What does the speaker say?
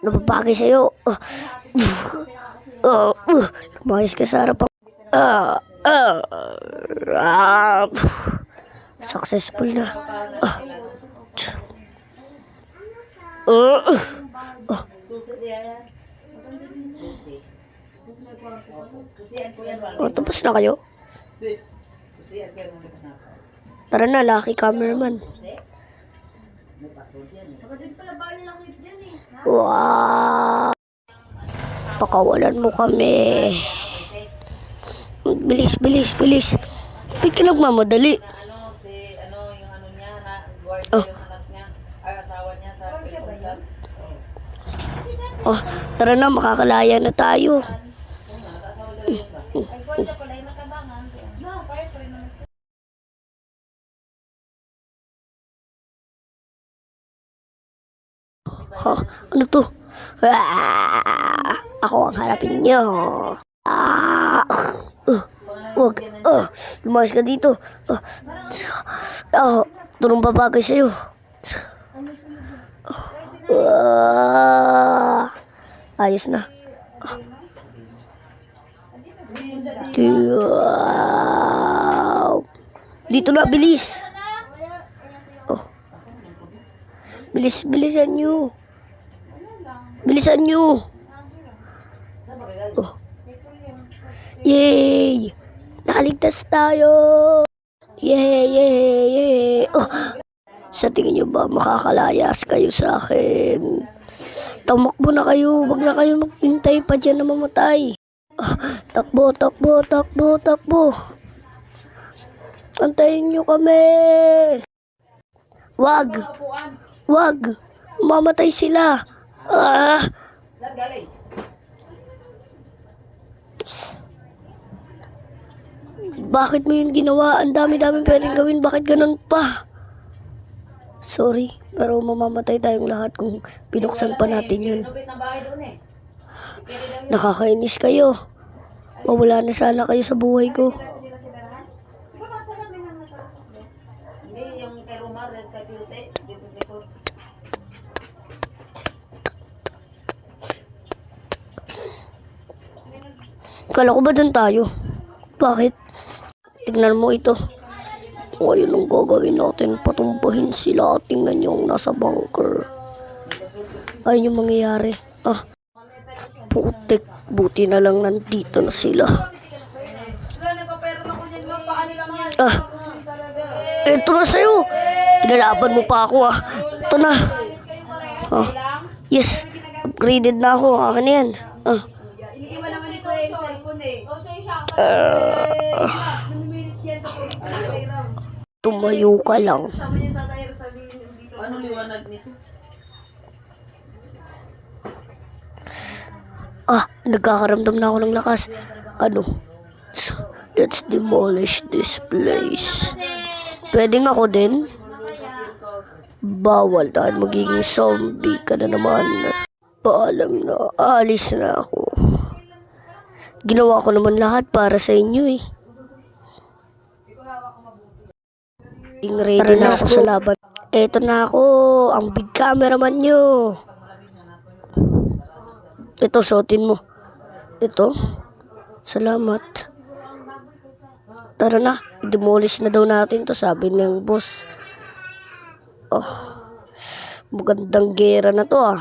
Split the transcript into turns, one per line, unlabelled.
Napapagay sa'yo. Lumayas ka sa harapan. Successful na. Tapos na kayo? Tara na, lucky cameraman. Wow! Pakawalan mo kami. Bilis, bilis, bilis. Ba't ka nagmamadali? Tara na, makakalaya na tayo. Ano to? Ako ang harapin niyo. Wag. Lumayas ka dito. Turong babagay sa'yo. Ayos na. Dito na, bilis. Bilis, bilisan nyo. Bilisan nyo. Yay! Nakaligtas tayo. Yay! Sa tingin nyo ba makakalayas kayo sa akin? Tumakbo na kayo. Wag na kayo maghintay pa dyan na mamatay. Takbo, takbo, takbo, takbo. Antayin nyo kami. Wag. Wag. Mamatay sila. Bakit mo yun ginawa? Ang dami-dami pwedeng gawin. Bakit ganun pa? Sorry, pero mamamatay tayong lahat kung binuksan pa natin yun. Nakakainis kayo. Mawala na sana kayo sa buhay ko. Kala ko ba dun tayo? Bakit? Tignan mo ito. Ngayon ang gagawin natin, patumbahin sila. Tingnan yung nasa bunker. Ayun yung mangyayari. Putik. Buti na lang nandito na sila. Ito na sa'yo. Pinalaban mo pa ako Ito na. Yes. Upgraded na ako. Akin yan. Tumayo ka lang.
Ano liwanag nito?
Nagkakaramdam na ako ng lakas. Let's demolish this place. Pwedeng ako din? Bawal dahil magiging zombie ka na naman. Paalam na. Alis na ako. Ginawa ko naman lahat para sa inyo Ready na ako sa laban. Eto na ako, ang big cameraman nyo. Ito, suotin mo. Ito. Salamat. Tara na, demolish na daw natin to, sabi ng boss. Magandang gera na to